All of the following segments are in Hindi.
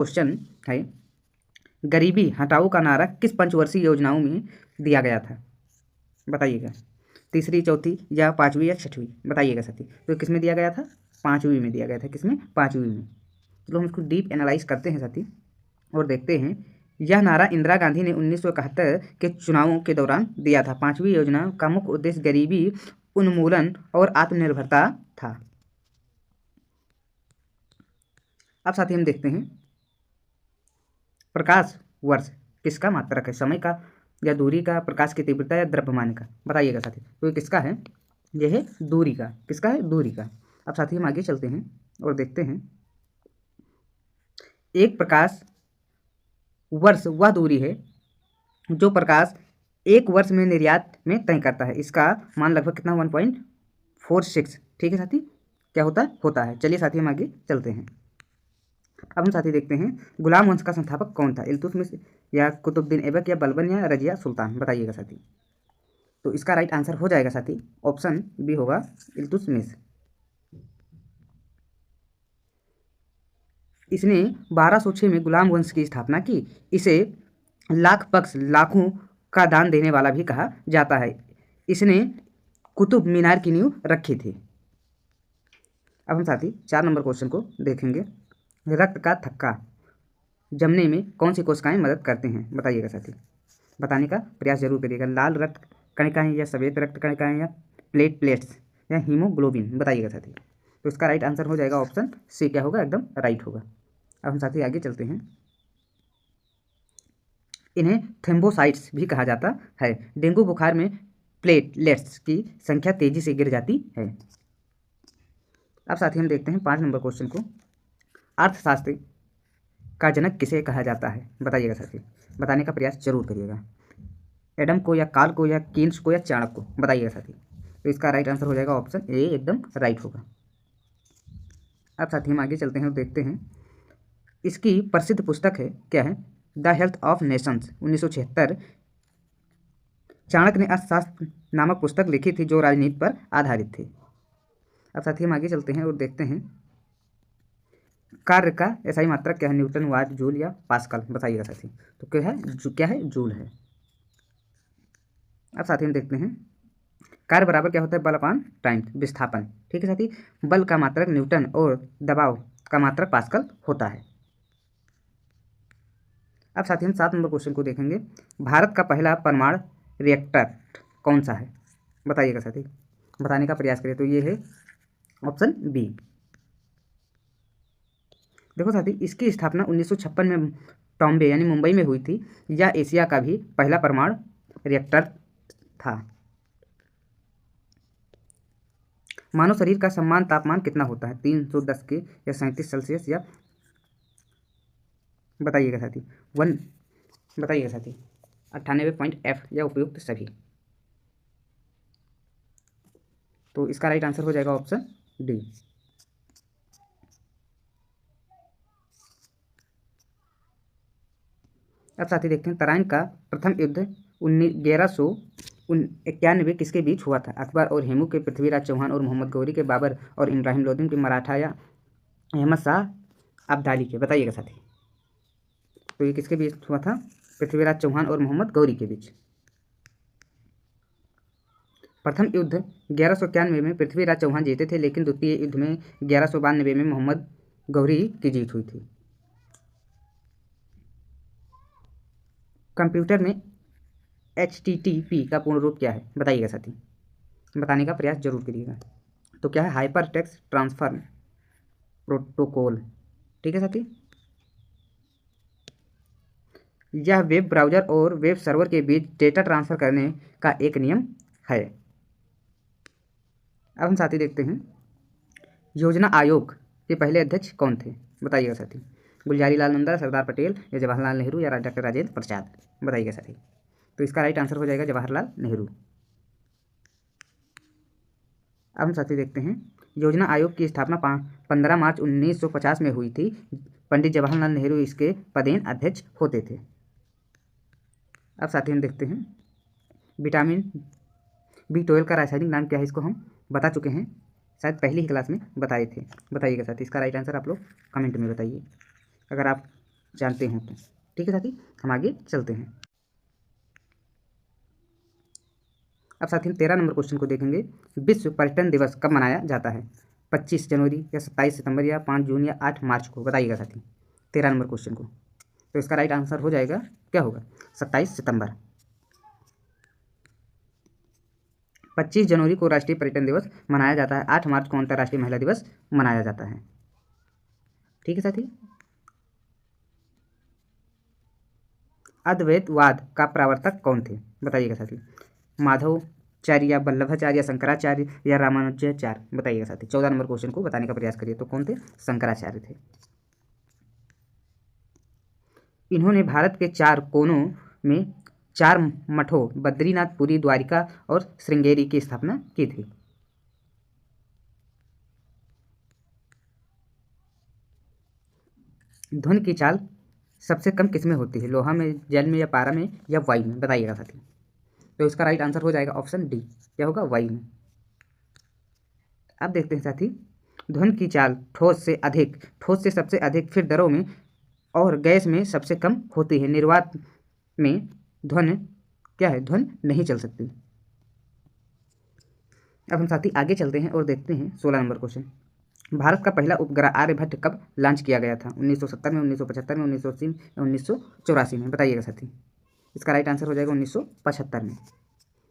क्वेश्चन है, गरीबी हटाओ का नारा किस पंचवर्षीय योजनाओं में दिया गया था? बताइएगा, तीसरी, चौथी या पाँचवीं या छठवीं, बताइएगा साथी। तो किस में दिया गया था? पाँचवीं में दिया गया था। किसमें? पाँचवीं में। चलो हम इसको डीप एनालाइज करते हैं साथी और देखते हैं। यह नारा इंदिरा गांधी ने 1971 के चुनावों के दौरान दिया था। पाँचवीं योजना का मुख्य उद्देश्य गरीबी उन्मूलन और आत्मनिर्भरता था। अब साथी हम देखते हैं, प्रकाश वर्ष किसका मात्रक है? समय का या दूरी का, प्रकाश की तीव्रता या द्रव्यमान का, बताइएगा साथी। तो ये किसका है? यह है दूरी का। किसका है? दूरी का। अब साथी हम आगे चलते हैं और देखते हैं, एक प्रकाश वर्ष वह दूरी है जो प्रकाश एक वर्ष में निर्यात में तय करता है। इसका मान लगभग कितना? 1.46। ठीक है साथी, क्या होता है। चलिए साथी हम आगे चलते हैं। अब हम साथी देखते हैं, गुलाम वंश का संस्थापक कौन था? इल्तुतमिश या कुतुबुद्दीन ऐबक या बलबन या रजिया सुल्तान, बताइएगा साथी। तो इसका राइट आंसर हो जाएगा साथी ऑप्शन बी होगा, इल्तुतमिश। इसने 1206 में गुलाम वंश की स्थापना की। इसे लाख बख्श, लाखों का दान देने वाला भी कहा जाता है। इसने कुतुब मीनार की नींव रखी थी। अब हम साथी 4 नंबर क्वेश्चन को देखेंगे, रक्त का थक्का जमने में कौन सी कोशिकाएं मदद करते हैं? बताइएगा साथी, बताने का प्रयास जरूर करिएगा। लाल रक्त कणिकाएं या सफेद रक्त कणिकाएं या प्लेट्स या हीमोग्लोबिन, बताइएगा साथी। तो इसका राइट आंसर हो जाएगा ऑप्शन सी। क्या होगा? एकदम राइट होगा। अब हम साथी आगे चलते हैं, इन्हें थ्रोम्बोसाइट्स भी कहा जाता है। डेंगू बुखार में प्लेटलेट्स की संख्या तेजी से गिर जाती है। अब साथी हम देखते हैं 5 नंबर क्वेश्चन को, अर्थशास्त्र का जनक किसे कहा जाता है? बताइएगा साथी, बताने का प्रयास जरूर करिएगा। एडम को या कार्ल को या कीन्स को या चाणक्य को, बताइएगा साथी। तो इसका राइट आंसर हो जाएगा ऑप्शन ए, एकदम राइट होगा। अब साथी हम आगे चलते हैं और देखते हैं, इसकी प्रसिद्ध पुस्तक है, क्या है? The health of Nations, 1976। Chanakya ने अर्थशास्त्र नामक पुस्तक लिखी थी जो राजनीति पर आधारित थी। अब साथी हम आगे चलते हैं और देखते हैं, कार्य का ऐसा ही मात्रक क्या है? न्यूटन, वाट, जूल या पास्कल, बताइएगा साथी। तो क्या है? जूल है। अब साथी हम देखते हैं, कार्य बराबर क्या होता है? बल अपान टाइम, विस्थापन। ठीक है साथी, बल का मात्रक न्यूटन और दबाव का मात्रक पास्कल होता है। अब साथी हम 7 नंबर क्वेश्चन को देखेंगे, भारत का पहला परमाणु रिएक्टर कौन सा है? बताइएगा साथी, बताने का प्रयास करिए। तो ये है ऑप्शन बी। देखो साथी, इसकी स्थापना 1956 में टॉम्बे यानी मुंबई में हुई थी। यह एशिया का भी पहला परमाणु रिएक्टर था। मानव शरीर का समान तापमान कितना होता है? 310 के या 37 सेल्सियस या, बताइएगा साथी, 1, बताइएगा साथी, 98.F या उपयुक्त सभी। तो इसका राइट आंसर हो जाएगा ऑप्शन डी। अब साथी देखते हैं, तराइन का प्रथम युद्ध 1191 किसके बीच हुआ था? अकबर और हेमू के, पृथ्वीराज चौहान और मोहम्मद गौरी के, बाबर और इब्राहिम लोदी के, मराठा या अहमद शाह अब्दाली के, बताइएगा साथी। तो ये किसके बीच हुआ था? पृथ्वीराज चौहान और मोहम्मद गौरी के बीच। प्रथम युद्ध 1191 में पृथ्वीराज चौहान जीते थे, लेकिन द्वितीय युद्ध में 1192 में मोहम्मद गौरी की जीत हुई थी। कंप्यूटर में HTTP का पूर्ण रूप क्या है? बताइएगा साथी, बताने का प्रयास जरूर करिएगा। तो क्या है? Hyper text transfer protocol. ठीक है साथी, यह वेब ब्राउज़र और वेब सर्वर के बीच डेटा ट्रांसफ़र करने का एक नियम है। अब हम साथी देखते हैं, योजना आयोग के पहले अध्यक्ष कौन थे? बताइएगा साथी, गुलजारी लाल नंदा, सरदार पटेल या जवाहरलाल नेहरू या डॉक्टर राजेंद्र प्रसाद, बताइएगा साथी। तो इसका राइट आंसर हो जाएगा जवाहरलाल नेहरू। अब हम साथी देखते हैं, योजना आयोग की स्थापना 15 मार्च 1950 में हुई थी। पंडित जवाहरलाल नेहरू इसके पदेन अध्यक्ष होते थे। अब साथी हम देखते हैं, विटामिन B12 का रासायनिक नाम क्या है? इसको हम बता चुके हैं, शायद पहली ही क्लास में बताए थे। बताइएगा साथी, इसका राइट आंसर आप लोग कमेंट में बताइए। अगर आप जानते हो तो। ठीक है साथी, हम आगे चलते हैं। अब साथी हम 13 नंबर क्वेश्चन को देखेंगे। विश्व पर्यटन दिवस कब मनाया जाता है? 25 जनवरी या 27 सितंबर या 5 जून या 8 मार्च को? बताइएगा साथी 13 नंबर क्वेश्चन को। तो इसका राइट आंसर हो जाएगा, क्या होगा? 27 सितंबर। 25 जनवरी को राष्ट्रीय पर्यटन दिवस मनाया जाता है। 8 मार्च को अंतर्राष्ट्रीय महिला दिवस मनाया जाता है। ठीक है साथी। अद्वैतवाद का प्रवर्तक कौन थे? बताइएगा साथी। माधवाचार्य या वल्लभाचार्य या शंकराचार्य या रामानुजाचार्य? बताइएगा साथी। 14 नंबर क्वेश्चन को बताने का प्रयास करिए। तो कौन थे? शंकराचार्य थे। इन्होंने भारत के 4 कोनों में 4 मठों बद्रीनाथ, पुरी, द्वारिका और श्रृंगेरी की स्थापना की थी। ध्वनि की चाल सबसे कम किसमें होती है? लोहा में, जल में या पारा में या वायु में? बताइएगा साथी। तो इसका राइट आंसर हो जाएगा ऑप्शन डी, क्या होगा? वायु में। अब देखते हैं साथी, ध्वनि की चाल ठोस से सबसे अधिक, फिर द्रव में और गैस में सबसे कम होती है। निर्वात में ध्वनि क्या है? ध्वनि नहीं चल सकती। अब हम साथी आगे चलते हैं और देखते हैं 16 नंबर क्वेश्चन। भारत का पहला उपग्रह आर्यभट्ट कब लॉन्च किया गया था? 1970 में, 1975 में, 1980 में, 1984 में? बताइएगा साथी। इसका राइट आंसर हो जाएगा 1975 में।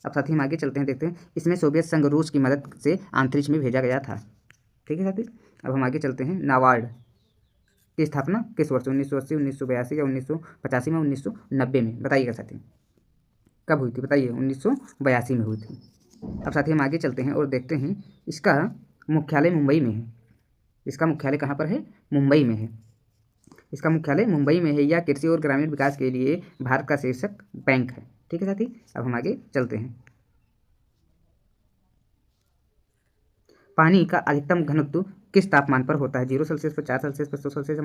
अब साथी हम आगे चलते हैं, देखते हैं। इसमें सोवियत संघ रूस की मदद से अंतरिक्ष में भेजा गया था। ठीक है साथी। अब हम आगे चलते हैं। नाबार्ड की स्थापना किस वर्ष? 1980, 1982 या 1985 में, 1990 में? बताइएगा साथी। कब हुई थी? बताइए। 1982 में हुई थी। अब साथी हम आगे चलते हैं और देखते हैं। इसका मुख्यालय मुंबई में है। इसका मुख्यालय कहाँ पर है? मुंबई में है। इसका मुख्यालय मुंबई में है। यह कृषि और ग्रामीण विकास के लिए भारत का शीर्षक बैंक है। ठीक है साथी। अब हम आगे चलते हैं। पानी का अधिकतम घनत्व किस तापमान पर होता है? 0 सेल्सियस पर, 4 सेल्सियस पर, 100 सेल्सियस पर,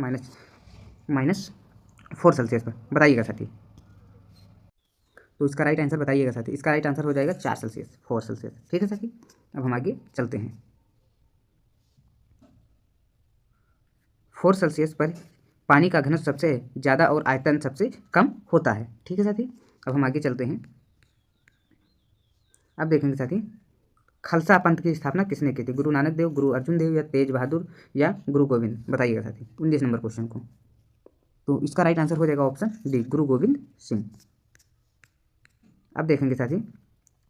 -4 सेल्सियस पर? बताइएगा साथी। तो इसका राइट आंसर बताइएगा साथी। इसका राइट आंसर हो जाएगा 4 सेल्सियस, 4 सेल्सियस। ठीक है साथी। अब हम आगे चलते हैं। 4 सेल्सियस पर पानी का घनत्व सबसे ज़्यादा और आयतन सबसे कम होता है। ठीक है साथी। अब हम आगे चलते हैं। अब देखेंगे साथी, खालसा पंथ की स्थापना किसने की थी? गुरु नानक देव, गुरु अर्जुन देव या तेज बहादुर या गुरु गोविंद? बताइएगा साथी 19 नंबर क्वेश्चन को। तो इसका राइट आंसर हो जाएगा ऑप्शन डी, गुरु गोविंद सिंह। अब देखेंगे साथी,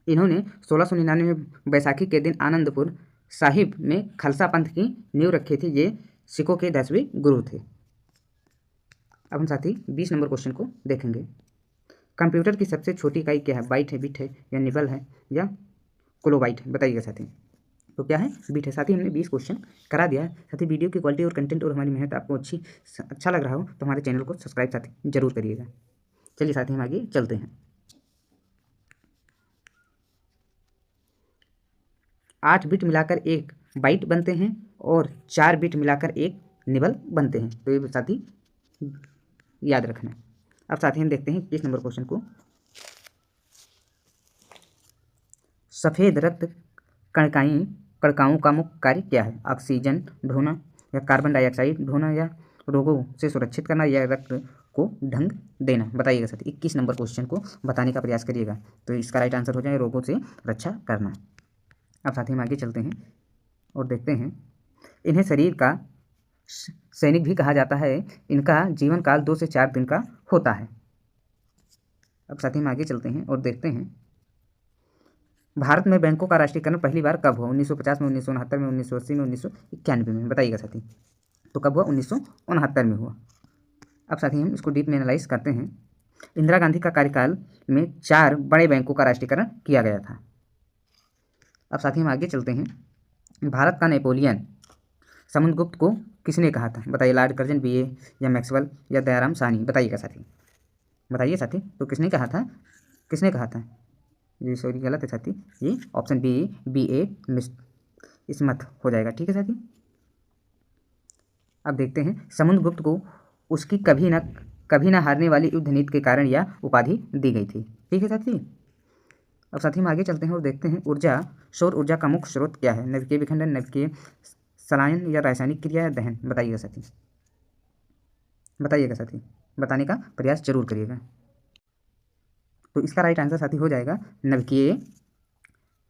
इन्होंने 1699 में बैसाखी के दिन आनंदपुर साहिब में खालसा पंथ की नींव रखी थी। ये सिखों के 10वें गुरु थे। अब हम साथी 20 नंबर क्वेश्चन को देखेंगे। कंप्यूटर की सबसे छोटी इकाई क्या है? बाइट है, बिट है या निबल है या किलोबाइट है? बताइएगा साथी। तो क्या है? बिट है। साथी हमने 20 क्वेश्चन करा दिया है। साथी वीडियो की क्वालिटी और कंटेंट और हमारी मेहनत आपको अच्छा लग रहा हो तो हमारे चैनल को सब्सक्राइब साथी जरूर करिएगा। चलिए साथी हम आगे चलते हैं। 8 बिट मिलाकर एक बाइट बनते हैं और 4 बिट मिलाकर एक निबल बनते हैं। तो ये साथी याद रखना। अब साथी हम देखते हैं 21 नंबर क्वेश्चन को। सफ़ेद रक्त कणिकाओं का मुख्य कार्य क्या है? ऑक्सीजन ढोना या कार्बन डाइऑक्साइड ढोना या रोगों से सुरक्षित करना या रक्त को ढंग देना? बताइएगा साथी। 21 नंबर क्वेश्चन को बताने का प्रयास करिएगा। तो इसका राइट आंसर हो जाए रोगों से रक्षा करना। अब साथी हम आगे चलते हैं और देखते हैं। इन्हें शरीर का सैनिक भी कहा जाता है। इनका जीवन काल 2 से 4 दिन का होता है। अब साथी हम आगे चलते हैं और देखते हैं। भारत में बैंकों का राष्ट्रीयकरण पहली बार कब हुआ? 1950 में, 1969 में, 1980 में, 1991 में? बताइएगा साथी। तो कब हुआ? 1969 में हुआ। अब साथी हम इसको डीप में एनालाइज करते हैं। इंदिरा गांधी का कार्यकाल में 4 बड़े बैंकों का राष्ट्रीयकरण किया गया था। अब साथी हम आगे चलते हैं। भारत का नेपोलियन समुद्रगुप्त को किसने कहा था? बताइए। लॉर्ड कर्जन, बीए या मैक्सवेल या दयाराम साहनी? बताइएगा साथी। बताइए साथी। तो किसने कहा था? किसने कहा था? ये सॉरी गलत है साथी। ये ऑप्शन BA स्मिथ हो जाएगा। ठीक है साथी। अब देखते हैं। समुद्रगुप्त को उसकी कभी ना हारने वाली युद्ध नीति के कारण यह उपाधि दी गई थी। ठीक है साथी। अब साथी हम आगे चलते हैं और देखते हैं। सौर ऊर्जा का मुख्य स्रोत क्या है? नाभिकीय विखंडन, नाभिकीय संलयन या रासायनिक क्रिया या दहन? बताइएगा साथी। बताइएगा साथी, बताने का प्रयास जरूर करिएगा। तो इसका राइट आंसर साथी हो जाएगा नभिकीय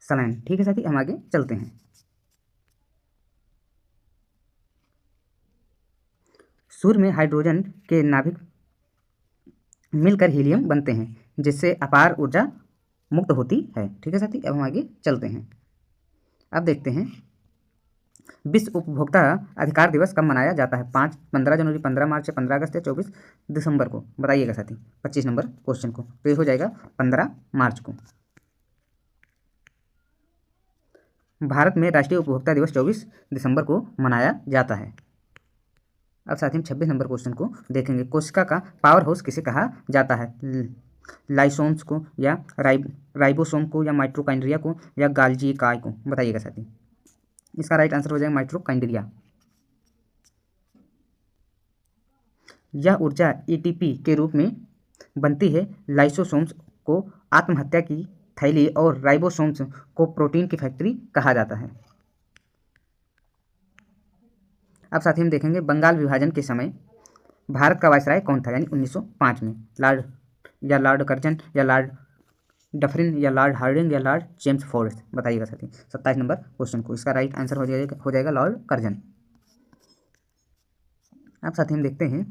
सलाइन। ठीक है साथी, हम आगे चलते हैं। सूर्य में हाइड्रोजन के नाभिक मिलकर हीलियम बनते हैं, जिससे अपार ऊर्जा मुक्त होती है। ठीक है साथी, अब हम आगे चलते हैं। अब देखते हैं विश्व उपभोक्ता अधिकार दिवस कब मनाया जाता है? 15 जनवरी, 15 मार्च, 15 अगस्त या 24 दिसंबर को? बताइएगा साथी 25 नंबर क्वेश्चन को। तो ये हो जाएगा 15 मार्च को। भारत में राष्ट्रीय उपभोक्ता दिवस 24 दिसंबर को मनाया जाता है। अब साथ ही 26 नंबर क्वेश्चन को देखेंगे। कोशिका का पावर हाउस किसे कहा जाता है? लाइसोम्स को, या राइबोसोम को, या माइटोकॉन्ड्रिया को, या गाल्जी काय को? बताइएगा साथी। इसका राइट आंसर हो जाएगा माइटोकॉन्ड्रिया। यह ऊर्जा एटीपी के रूप में बनती है। लाइसोसोम्स को आत्महत्या की थैली और राइबोसोम्स को प्रोटीन की फैक्ट्री कहा जाता है। अब साथ ही हम देखेंगे बंगाल विभाजन के समय भारत का वायसराय कौन था? यानी 1905 में लॉर्ड कर्जन, या लॉर्ड डफरिन, या लॉर्ड हार्डिंग, या लॉर्ड जेम्स फोर्ड? बताइएगा साथी 27 नंबर क्वेश्चन को। इसका राइट आंसर हो जाएगा लॉर्ड कर्जन। अब साथी हम देखते हैं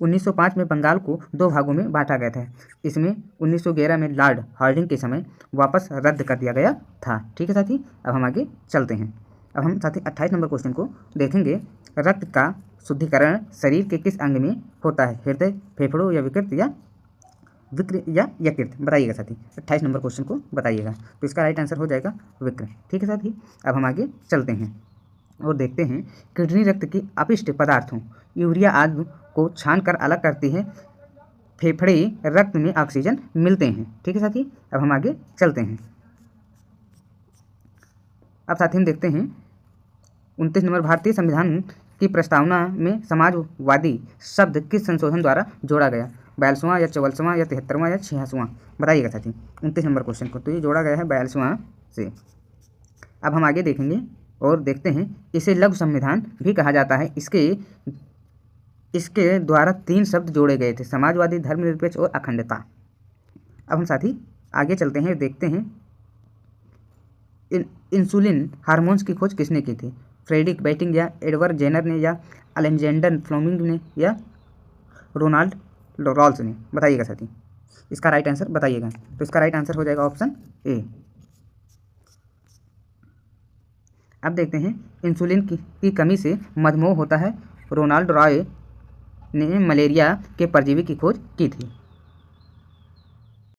1905 में बंगाल को 2 भागों में बांटा गया था। इसमें 1911 में लॉर्ड हार्डिंग के समय वापस रद्द कर दिया गया था। ठीक है साथी, अब हम आगे चलते हैं। अब हम साथी 28 नंबर क्वेश्चन को देखेंगे। रक्त का शुद्धिकरण शरीर के किस अंग में होता है? हृदय, फेफड़ों, या विकृत, या यकृत? बताइएगा साथी 28 नंबर क्वेश्चन को बताइएगा। तो इसका राइट आंसर हो जाएगा विकृत। ठीक है साथी, अब हम आगे चलते हैं और देखते हैं किडनी रक्त की अपशिष्ट पदार्थों यूरिया आदि को छानकर अलग करती है। फेफड़े रक्त में ऑक्सीजन मिलते हैं। ठीक है साथी, अब हम आगे चलते हैं। अब साथी हम देखते हैं 29 नंबर भारतीय संविधान की प्रस्तावना में समाजवादी शब्द किस संशोधन द्वारा जोड़ा गया? 42वां, या 44वां, या 73वां, या 86वां? बताइएगा साथी 29 नंबर क्वेश्चन को। तो ये जोड़ा गया है 42वां से। अब हम आगे देखेंगे और देखते हैं इसे लघु संविधान भी कहा जाता है। इसके द्वारा 3 शब्द जोड़े गए थे: समाजवादी, धर्मनिरपेक्ष और अखंडता। अब हम साथी आगे चलते हैं, देखते हैं इंसुलिन हार्मोन्स की खोज किसने की थी? फ्रेडरिक बेंटिंग, या एडवर्ड जेनर ने, या अलेक्जेंडर फ्लेमिंग ने, या रोनाल्ड रॉल्स ने? बताइएगा साथी इसका राइट आंसर बताइएगा। तो इसका राइट आंसर हो जाएगा ऑप्शन ए। अब देखते हैं इंसुलिन की कमी से मधुमेह होता है। रोनाल्ड रॉय ने मलेरिया के परजीवी की खोज की थी।